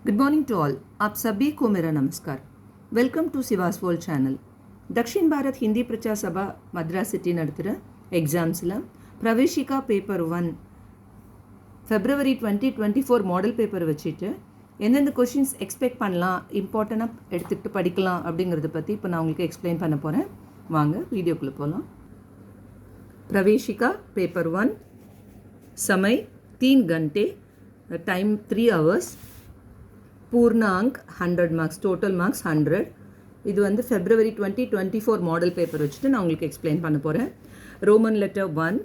Good morning to all. आप सभी को मेरा नमस्कार। Welcome to Sivas world channel. Dakshin Bharat Hindi Prachar Sabha Madras city நடத்துகிற எக்ஸாம்ஸில் Praveshika paper 1 February 2024 model paper வச்சுட்டு எந்தெந்த கொஷின்ஸ் எக்ஸ்பெக்ட் பண்ணலாம், இம்பார்ட்டண்ட்டாக எடுத்துகிட்டு படிக்கலாம் அப்படிங்கிறத பற்றி இப்போ நான் உங்களுக்கு எக்ஸ்பிளைன் பண்ண போகிறேன். வாங்க வீடியோக்குள்ளே போகலாம். प्रवेशिका पेपर 1, समय 3 घंटे, टाइम 3 hours, पूर्णांक 100 मार्क्स, टोटल मार्क्स 100. இது வந்து ஃபெப்ரவரி 2024 மாடல் பேப்பர் வச்சுட்டு நான் உங்களுக்கு எக்ஸ்பிளைன் பண்ண போகிறேன். रोमन लेटर 1,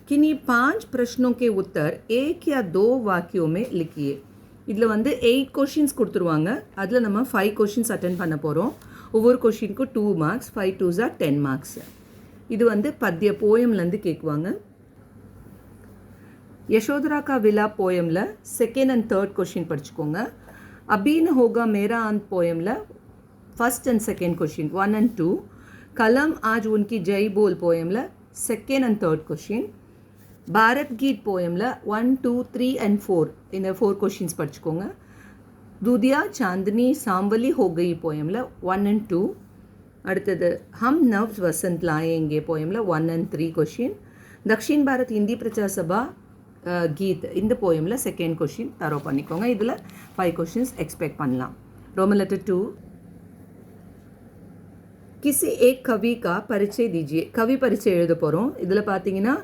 किन्हीं 5 प्रश्नों के उत्तर एक या 2 वाक्यों में लिखिए. இதில் வந்து 8 கொஷின்ஸ் கொடுத்துருவாங்க. அதில் நம்ம 5 கொஷின்ஸ் அட்டென்ட் பண்ண போகிறோம். ஒவ்வொரு கொஷினுக்கும் 2 மார்க்ஸ், 5 2s are 10 மார்க்ஸ். இது வந்து பத்திய போயம்லேருந்து கேட்குவாங்க. यशोधरा का विलाप पोयमिல் செகண்ட் அண்ட் தேர்ட் கொஷின் படிச்சுக்கோங்க. अभी न होगा मेरा अंत पोयमिல் first and second question 1 and 2. कलम आज उनकी जय बोल पोयमिல் second and third question. Bharat Geet போயமில் 1 2 3 and 4 இந்த 4 கொஷின்ஸ் படிச்சுக்கோங்க. துதியா சாந்தினி சாம்பலி ஹோகை போயமில் 1 and 2. அடுத்தது हम नव वसंत लाएंगे போயமில் 1 and 3 கொஷின். தக்ஷின் பாரத் ஹிந்தி பிரச்சார் சபா கீத் இந்த போயமில் செகண்ட் கொஷின் தரோ பண்ணிக்கோங்க. இதில் 5 கொஷின்ஸ் எக்ஸ்பெக்ட் பண்ணலாம். रोमन लेटर 2, किसी एक कवि का परिचय दीजिए. கவி பரிச்சை எழுத போகிறோம். இதில் பார்த்தீங்கன்னா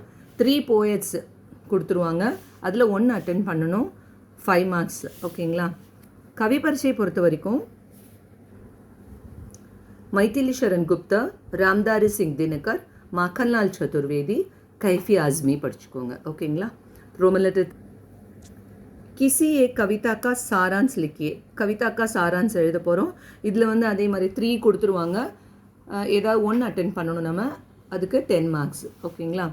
3 போயட்ஸ் கொடுத்துருவாங்க. அதில் 1 அட்டென்ட் பண்ணணும், 5 மார்க்ஸ். ஓகேங்களா? கவி பரிச்சை பொறுத்த வரைக்கும் मैथिली शरण गुप्ता, रामधारी सिंह दिनकर, माखनलाल चतुर्वेदी, कैफी आजमी படிச்சுக்கோங்க. ஓகேங்களா? रोमन लेटर, किसी एक कविता का सारांश लिखिए. कविता का सारांश எழுத போகிறோம். இதில் வந்து அதே மாதிரி 3 கொடுத்துருவாங்க. ஏதாவது 1 அட்டென்ட் பண்ணணும் நம்ம. அதுக்கு 10 மார்க்ஸ். ஓகேங்களா?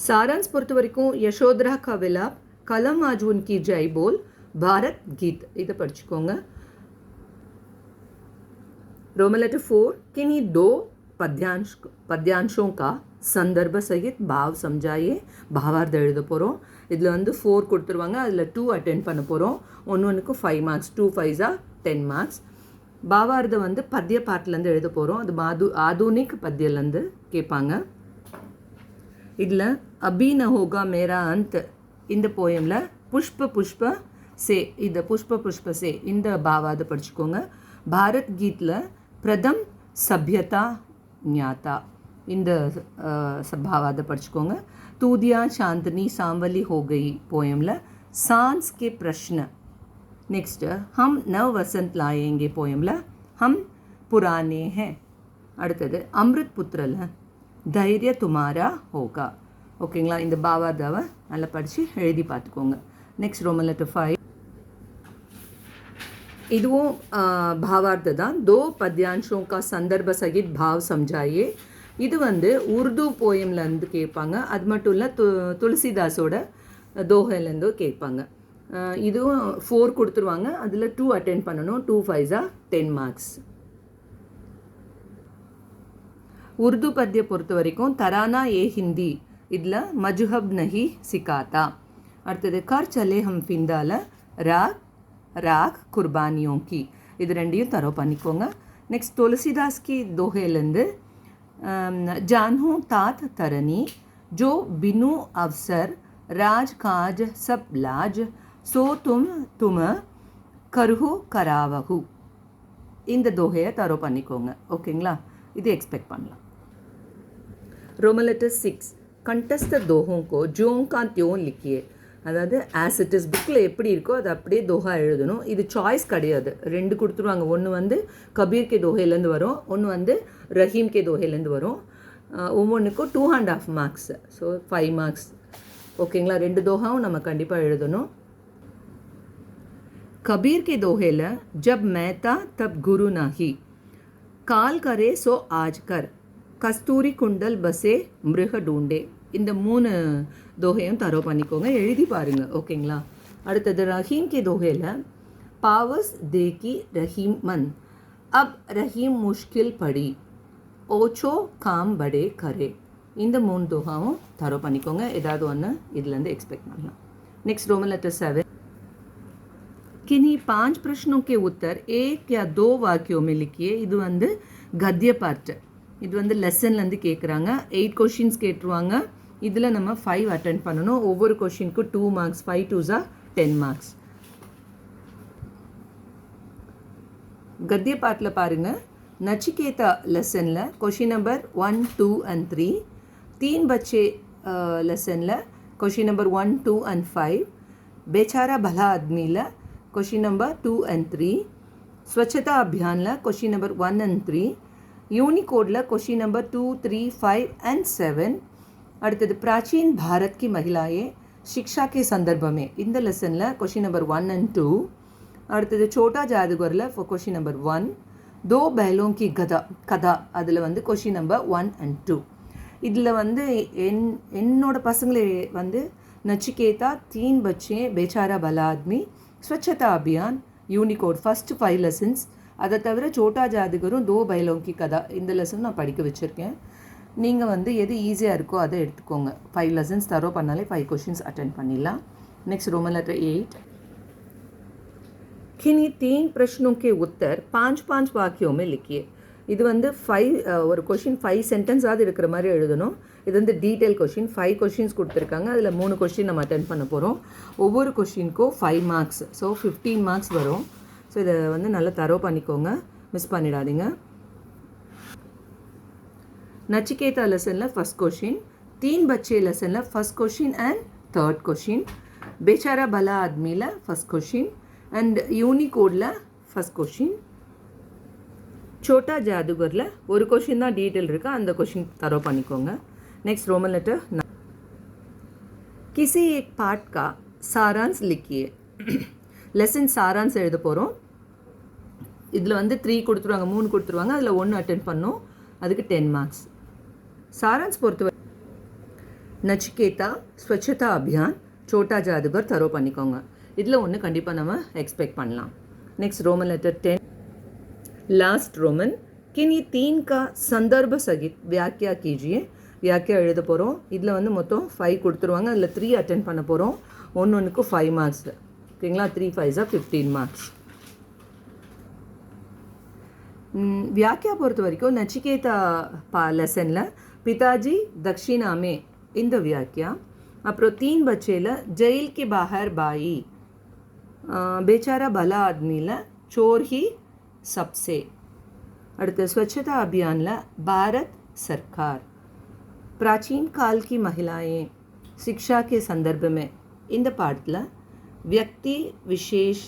सारांश பொறுத்த வரைக்கும் यशोधरा का विलाप, कलम आज उनकी जय बोल, भारत गीत இதை படிச்சுக்கோங்க. रोमन लेटर 4, किन्हीं 2 पद्यांशों का संदर्भ सहित भाव समझाइए. भावार्थ எழுத போகிறோம். இதில் வந்து 4 கொடுத்துருவாங்க. அதில் 2 அட்டென்ட் பண்ண போகிறோம். ஒன்றுக்கு 5 மார்க்ஸ், 2 5s are 10 மார்க்ஸ். பாவார்த்தம் வந்து பத்திய பாட்டிலேருந்து எழுத போகிறோம். அது ஆதுனிக் பத்தியிலேருந்து கேட்பாங்க. இதில் अभी न होगा मेरा अंत இந்த போயமில் புஷ்ப புஷ்ப சே, இந்த புஷ்ப புஷ்ப சே இந்த பாவார்த்தை படிச்சுக்கோங்க. பாரத் கீத்தில் பிரதம் சபியதா ஞாதா இந்த பாவார்த்தை படிச்சுக்கோங்க. तूदिया चांदनी सांवली हो गई पोयमिல் सांस के प्रश्न. नेक्स्ट हम नव वसंत लाएंगे पोयमिல் हम पुराने हैं. அடுத்தது அம்ருத் புத்திரல தைரிய துமாரா ஹோகா. ஓகேங்களா? இந்த பாவார்த்தாவை நல்லா படித்து எழுதி பார்த்துக்கோங்க. நெக்ஸ்ட் रोमन लेटर 5, இதுவும் பாவார்த்த தான். 2 पद्यांशों का संदर्भ सहित भाव समझाइए. இது வந்து உருது போயம்லேருந்து கேட்பாங்க. அது மட்டும் இல்லை, துளசிதாஸோட தோஹைலேருந்து கேட்பாங்க. இதுவும் 4 கொடுத்துருவாங்க. அதில் 2 அட்டென்ட் பண்ணணும், 2 5s are 10 மார்க்ஸ். உருது பத்தியை பொறுத்த வரைக்கும் தரானா ஏ ஹிந்தி இதில் மஜ்ஹப் நஹி சிக்காத்தா. அடுத்தது கர் சலே ஹம் ஃபிந்தால ராக் ராக் குர்பானியோं की இது ரெண்டையும் தரோ பண்ணிக்கோங்க. நெக்ஸ்ட் துளசிதாஸ் கி தோஹைலேருந்து जानू तात तरनी जो बिनु अवसर राज काज सब लाज सो तुम करहु करावहु இந்த தோஹையை தரோ பண்ணிக்கோங்க. ஓகேங்களா? இது எக்ஸ்பெக்ட் பண்ணலாம். रोमन लेटर 6, कंटस्थ दोहों को ज्यों का त्यों लिखिए. அதாவது ஆஸ் இட் இஸ் புக்கில் எப்படி இருக்கோ அது அப்படியே தோஹா எழுதணும். இது சாய்ஸ் கிடையாது. 2 கொடுத்துருவாங்க. ஒன்று வந்து கபீர் கே தோஹைலேருந்து வரும், ஒன்று வந்து ரஹீம் கே தோஹைலேருந்து வரும். ஒவ்வொன்றுக்கும் 2.5 மார்க்ஸ், ஸோ 5 மார்க்ஸ். ஓகேங்களா? 2 தோஹாவும் நம்ம கண்டிப்பாக எழுதணும். கபீர் கே தோஹையில் ஜப் மேத்தா தப் குரு நாஹி, கால் கரே சோ ஆஜ் கர், கஸ்தூரி குண்டல் பசே மிருக டூண்டே இந்த 3 தோஹையும் தரோ பண்ணிக்கோங்க, எழுதி பாருங்கள். ஓகேங்களா? அடுத்தது ரஹீம் கே தோஹையில் पावस दे की रहीम मन, अब रहीम मुश्किल पड़ी, ओछो काम बड़े करे. இந்த 3 தோஹாவும் தரோ பண்ணிக்கோங்க. ஏதாவது ஒன்று இதுலேருந்து எக்ஸ்பெக்ட் பண்ணலாம். நெக்ஸ்ட் रोमन लेटर 7, किन्हीं 5 प्रश्नों के उत्तर 1 या 2 वाक्यों में लिखिए. இது வந்து கத்திய பார்ட். இது வந்து லெசன்லேருந்து கேட்குறாங்க. 8 கொஷின்ஸ் கேட்டுருவாங்க. இதில் நம்ம 5 அட்டென்ட் பண்ணணும். ஒவ்வொரு கொஷினுக்கும் 2 மார்க்ஸ். 5 2s are 10 marks. கத்திய பாட்டில் பாருங்கள். Nachiketa lesson question number 1 2 and 3. 3 बच्चे लेसन क्वेश्चन नंबर 1 2 and 5. बेचारा भला आदमी क्वेश्चन नंबर 2 and 3. स्वच्छता अभियान question number 1 and 3. Unicode question number 2 3 5 and 7. அடுத்தது प्राचीन भारत की महिलाएं शिक्षा के संदर्भ में இந்த லெசனில் क्वेश्चन नंबर 1 and 2. அடுத்தது छोटा जादूगर क्वेश्चन नंबर 1. 2 बैलों की கதா அதில் வந்து क्वेश्चन नंबर 1 and 2. இதில் வந்து என்னோட பசங்களே வந்து नचिकेता 3 बच्चे बेचारा भला आदमी स्वच्छता अभियान யூனிகோட் ஃபஸ்ட்டு 5 லெசன்ஸ். அதை தவிர சோட்டா ஜாதுகரும் 2 बैलों की கதா இந்த லெசன் நான் படிக்க வச்சுருக்கேன். நீங்கள் வந்து எது ஈஸியாக இருக்கோ அதை எடுத்துக்கோங்க. 5 லெசன்ஸ் தரோ பண்ணாலே 5 கொஷின்ஸ் அட்டென்ட் பண்ணிடலாம். Next Roman letter 8. किन्हीं 3 प्रश्नों के उत्तर 5 वाक्यों में लिखिए. இது வந்து 5 ஒரு கொஷின் 5 சென்டென்ஸாவது இருக்கிற மாதிரி எழுதணும். இது வந்து டீட்டெயில் கொஷின். 5 கொஷின்ஸ் கொடுத்துருக்காங்க. அதில் 3 கொஷின் நம்ம அட்டென்ட் பண்ண போகிறோம். ஒவ்வொரு கொஷினுக்கும் 5 மார்க்ஸ். ஸோ 15 மார்க்ஸ் வரும். ஸோ இதை வந்து நல்லா தரோ பண்ணிக்கோங்க, மிஸ் பண்ணிடாதீங்க. Nachiketa lesson first question. 3 बच्चे lesson first question and third question. बेचारा भला आदमी first question and Unicode first question. छोटा जादूगर ஒரு क्वेश्चन தான் டீட்டெயில் இருக்கு. அந்த क्वेश्चन தரோ பண்ணிக்கோங்க. Next Roman letter. किसी एक पाठ का सारांश लिखिए. लेसन सारांश எழுத போகிறோம். இதில் வந்து 3 கொடுத்துருவாங்க, 3 கொடுத்துருவாங்க. அதில் 1 அட்டென்ட் பண்ணோம். அதுக்கு 10 மார்க்ஸ். सारांश பொறுத்தவரை नचिकेता स्वच्छता अभियान छोटा जादूगर தரோ பண்ணிக்கோங்க. இதில் ஒன்று கண்டிப்பாக நம்ம எக்ஸ்பெக்ட் பண்ணலாம். Next Roman letter 10. Last Roman. किन्हीं 3 का संदर्भ सहित व्याख्या कीजिए. व्याख्या எழுத போகிறோம். இதில் வந்து மொத்தம் 5 கொடுத்துருவாங்க. அதில் 3 அட்டென்ட் பண்ண போகிறோம். ஒன்றுக்கு 5 மார்க்ஸ். ஓகேங்களா? 3 5s are 15 மார்க்ஸ். व्याख्या பொறுத்த வரைக்கும் नचिकेता லெசனில் पिताजी दक्षिणा में இந்த व्याख्या. அப்புறம் 3 बच्चेல जेल के बाहर बाई. बेचारा भला आदमीला चोर ही सबसे. அடுத்து स्वच्छता अभियान भारत सरकार. प्राचीन काल की महिलाएं शिक्षा के संदर्भ में இந்த பாடத்தில் व्यक्ति विशेष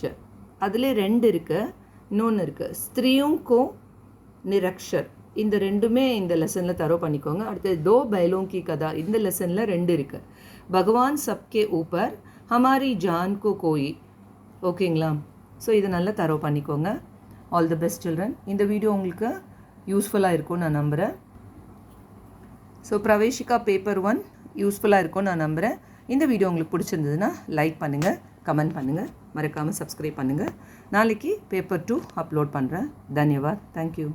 அதில் 2 இருக்குது. இன்னொன்று இருக்குது स्त्रियों को निरक्षर. இந்த ரெண்டுமே இந்த லெசனில் தரோ பண்ணிக்கோங்க. அடுத்தது 2 बैलों की कथा இந்த லெசனில் 2 இருக்குது. भगवान सबके ऊपर हमारी जान को कोई. ஓகேங்களா? ஸோ இதை நல்லா தரோ பண்ணிக்கோங்க. All the best children. இந்த வீடியோ உங்களுக்கு யூஸ்ஃபுல்லாக இருக்கும்னு நான் நம்புகிறேன். ஸோ பிரவேஷிகா பேப்பர் 1 யூஸ்ஃபுல்லாக இருக்கும்னு நான் நம்புகிறேன். இந்த வீடியோ உங்களுக்கு பிடிச்சிருந்ததுன்னா லைக் பண்ணுங்கள், கமெண்ட் பண்ணுங்கள், மறக்காமல் சப்ஸ்கிரைப் பண்ணுங்கள். நாளைக்கு பேப்பர் 2 அப்லோட் பண்ணுறேன். தன்யவாத். தேங்க்யூ.